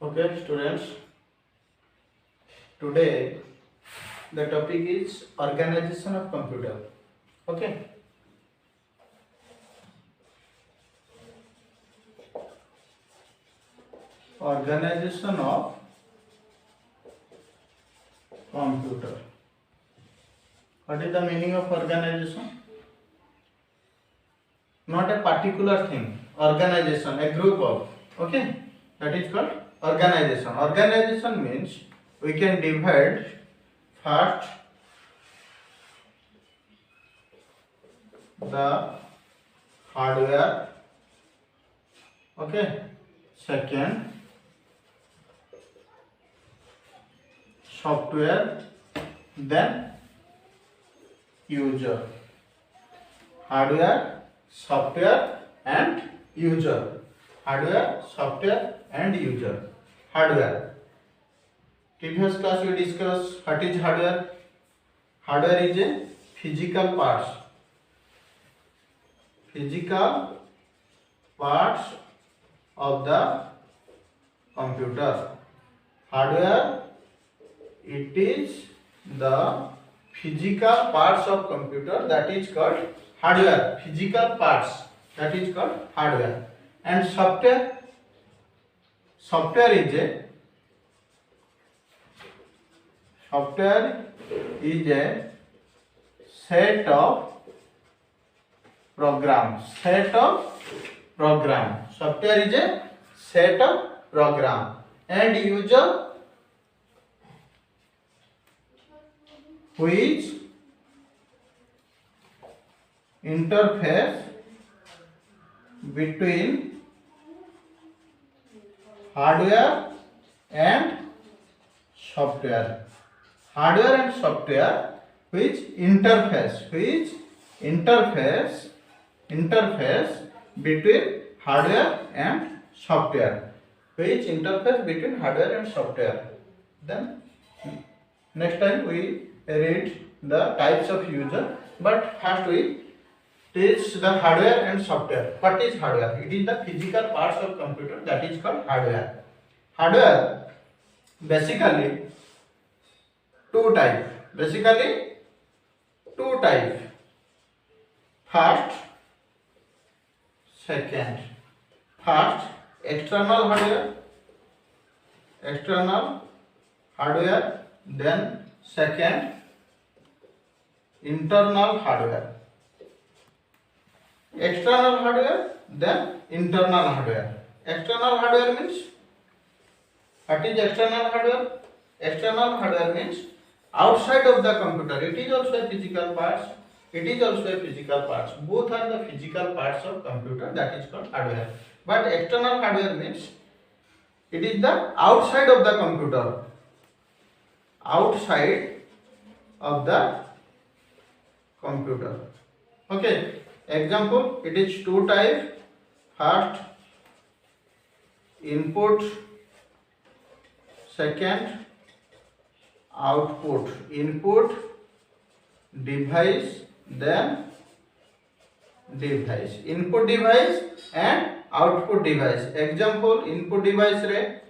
Okay, students, today the topic is organization of computer. Okay, organization of computer. What is the meaning of organization? Not a particular thing, organization, a group of. Okay, that is called organization. Organization means we can divide first the hardware, okay, second software, then user. Hardware, software and user. Hardware, software and user. Hardware. Previous class we discussed what is hardware. Hardware is a physical parts. Physical parts of the computer. Hardware, it is the physical parts of computer, that is called hardware. Physical parts, that is called hardware. And software, software is a set of programs. Software is a set of program. And user, which interface between hardware and software. Hardware and software which interface between hardware and software. Which interface between hardware and software. Then next time we read the types of user, but first we teach the hardware and software. What is hardware? It is the physical parts of computer, that is called hardware. Hardware basically two types. First, second. First, external hardware, then second, internal hardware. External hardware, then internal hardware. External hardware means, what is external hardware? External hardware means outside of the computer. It is also a physical parts. Both are the physical parts of computer, that is called hardware. But external hardware means it is the outside of the computer. Okay. Example, it is two types. First, input, second, output. Input device, then device. Input device and output device. Example, input device re.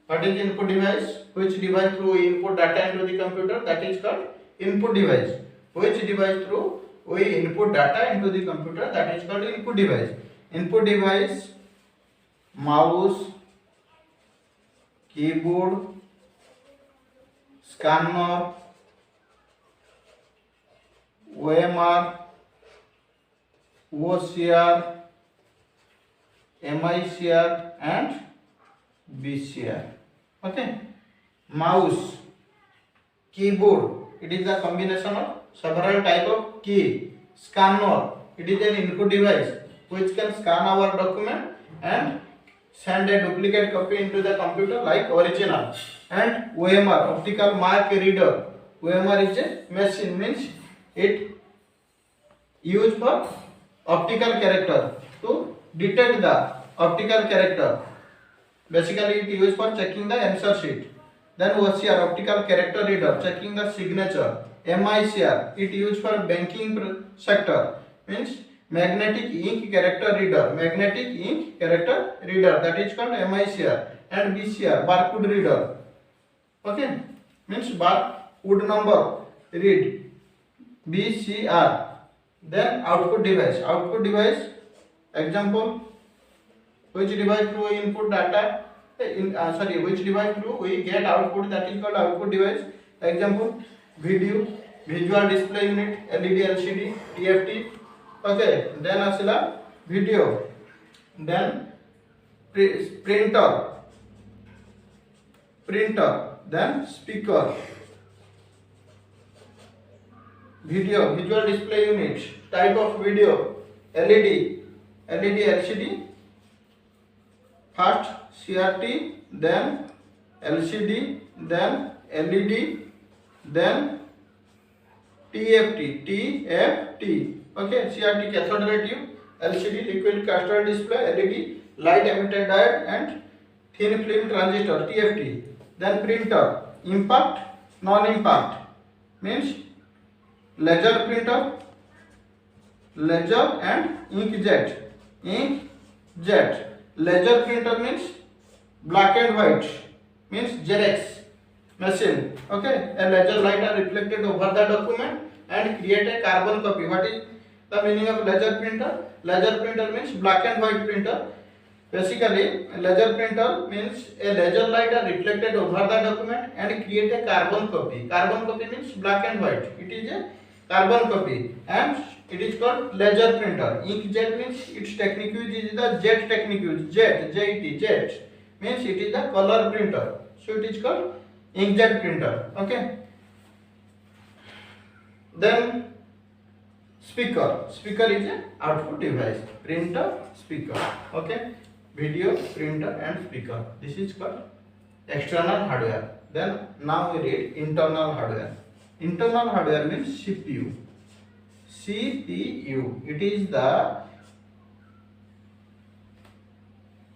What is input device? Which device through input data into the computer, that is called input device. Which device through we input data into the computer, that is called input device. Input device, mouse, keyboard, scanner, OMR, OCR, MICR and BCR. Okay. Mouse, keyboard, it is the combination of several type of key. Scanner, it is an input device which can scan our document and send a duplicate copy into the computer like original. And OMR, optical mark reader. OMR is a machine, means it used for optical character, to detect the optical character. Basically it used for checking the answer sheet. Then OCR, optical character reader, checking the signature. MICR, it used for banking sector, means magnetic ink character reader. That is called MICR. and BCR, barcode reader. Okay, means barcode number read, BCR. Then output device. Output device example, which device through we input data, which device through we get output, that is called output device. Example, video, visual display unit, LED, LCD, TFT. Okay, then asila video, then printer, then speaker, video, visual display unit, type of video, LED, LCD, first CRT, then LCD, then LED, then TFT. Okay, CRT cathode ray tube, LCD liquid crystal display, LED light emitter diode, and thin film transistor, TFT. Then printer, impact, non-impact, means laser printer, laser and inkjet. Laser printer means black and white, means Xerox machine. Okay, a laser light are reflected over the document and create a carbon copy. What is the meaning of laser printer? Laser printer means black and white printer. Basically, a laser printer means a laser light are reflected over the document and create a carbon copy. Carbon copy means black and white. It is a carbon copy and it is called laser printer. Inkjet means its technique is the jet technique. Jet means it is the color printer. So it is called inkjet printer. Okay. Then speaker is a output device. Printer, speaker. Okay. Video, printer and speaker. This is called external hardware. Then now we read internal hardware. Internal hardware means CPU. It is the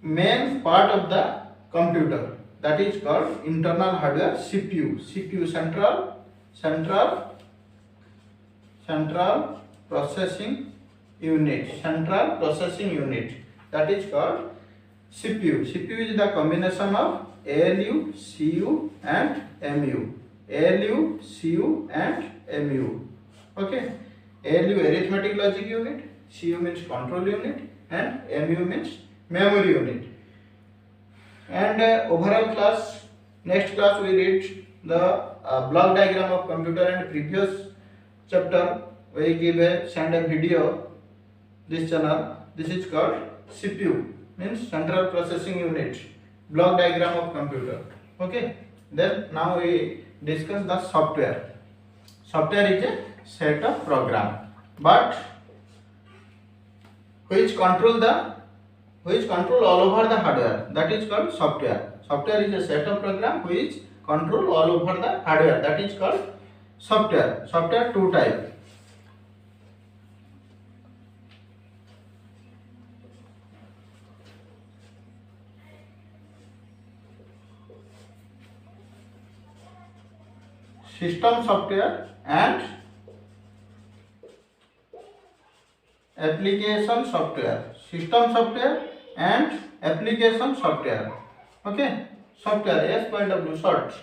main part of the computer. That is called internal hardware. CPU, central processing unit. That is called CPU. CPU is the combination of ALU, CU and MU. Okay. ALU arithmetic logic unit, CU means control unit, and MU means memory unit. And overall class, next class we read the block diagram of computer, and previous chapter we send a video this channel. This is called CPU, means central processing unit, block diagram of computer. Okay. Then now we discuss the software. Software is a set of program, but which control all over the hardware. That is called software. Software is a set of program which control all over the hardware. That is called software. Software two type. System software and application software. System software and application software. Okay, software, SYW short.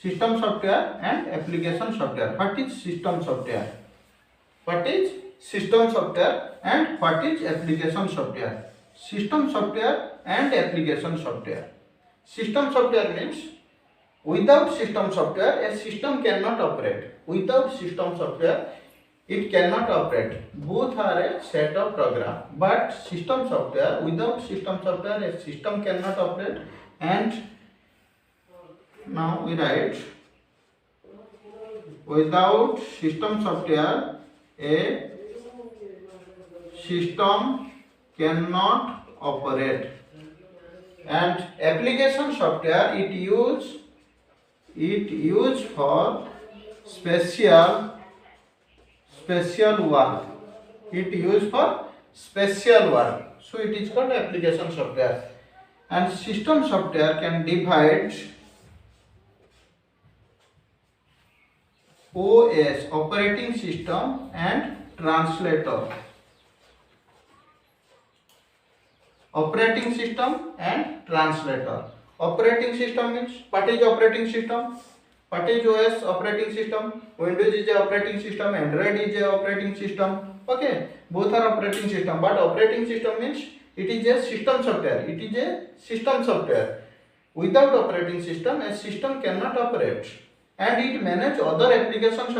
System software and application software. What is system software? What is system software and what is application software? System software and application software. System software means without system software, a system cannot operate. Without system software, it cannot operate. Both are a set of program. But system software, without system software, a system cannot operate. And now we write, without system software, a system cannot operate. And application software, it used for special work. It used for special work. So it is called application software. And system software can divide OS, operating system, and translator. Operating system and translator. Operating system means what is operating system? What is OS operating system? Windows is a operating system, Android is a operating system. Okay, both are operating system, but operating system means it is a system software. It is a system software. Without operating system, a system cannot operate, and it manage other application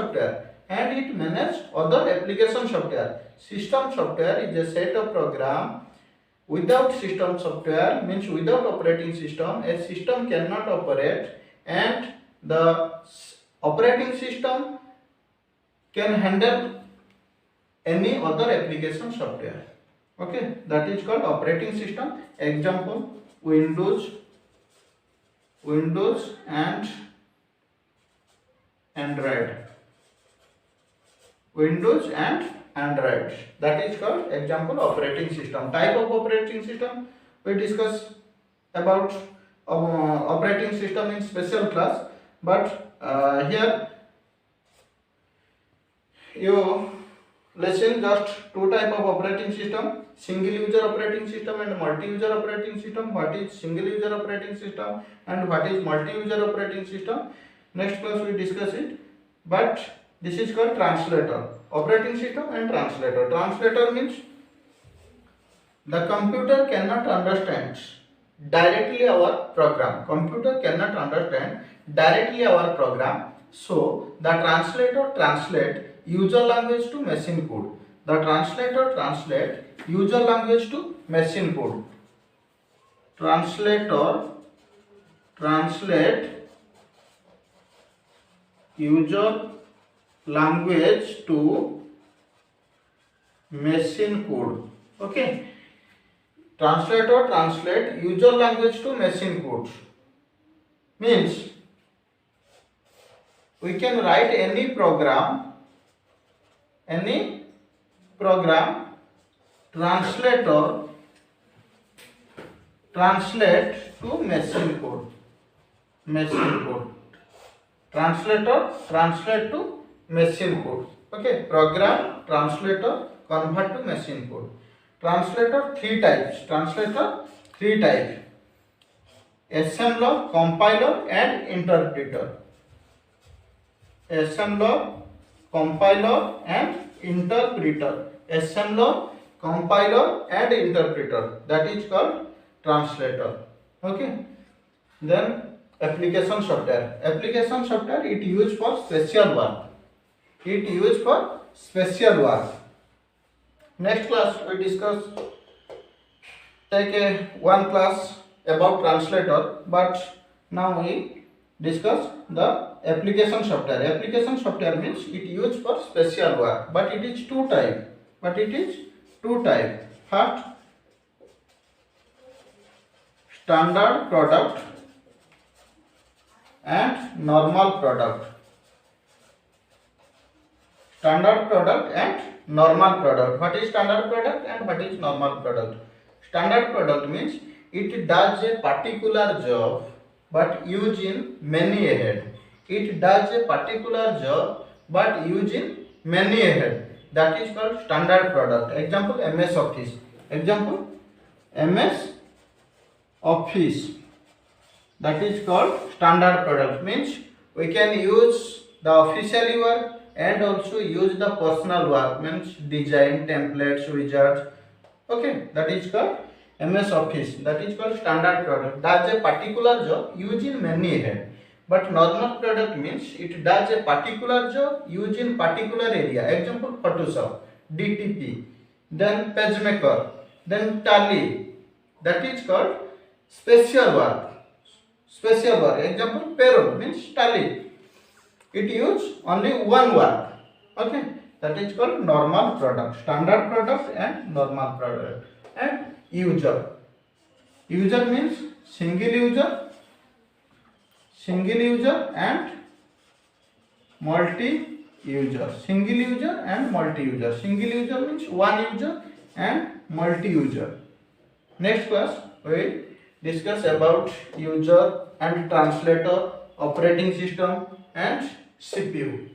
software. System software is a set of program. Without system software means without operating system, a system cannot operate, and the operating system can handle any other application software. Okay, that is called operating system. Example: Windows and Android. Windows and Android. That is called example operating system. Type of operating system we discuss about operating system in special class, but here you listen just two type of operating system: single user operating system and multi user operating system. What is single user operating system and what is multi user operating system? Next class we discuss it, but this is called translator. Operating system and translator. Translator means the computer cannot understand directly our program. So the translator translate user language to machine code. Translator translate user language to machine code. Okay, translator translate user language to machine code means we can write any program, translator translate to machine code. Translator translate to machine code. Okay, program translator convert to machine code. Translator three types. Assembler, compiler and interpreter. Assembler, compiler and interpreter. That is called translator. Okay, then application software. It used for special work. Next class we discuss one class about translator, but now we discuss the application software. Application software means it used for special work, but it is two type. First, standard product and normal product. What is standard product and what is normal product? Standard product means it does a particular job but use in many ahead. That is called standard product. Example: MS Office. That is called standard product. Means we can use the official work and also use the personal work, means design, templates, wizards. Okay, that is called MS Office. That is called standard product. Does a particular job used in many head. But normal product means it does a particular job used in particular area. Example: Photoshop, DTP, then PageMaker, then Tally. That is called special work. Example: payroll means Tally. It use only one work. Okay, that is called normal product. Standard product and normal product. And user means single user and multi user. Single user means one user and multi user. Next class we discuss about user and translator, operating system and CPU.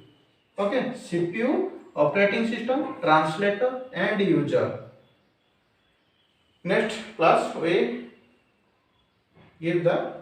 Okay, CPU, operating system, translator and user. Next class we give the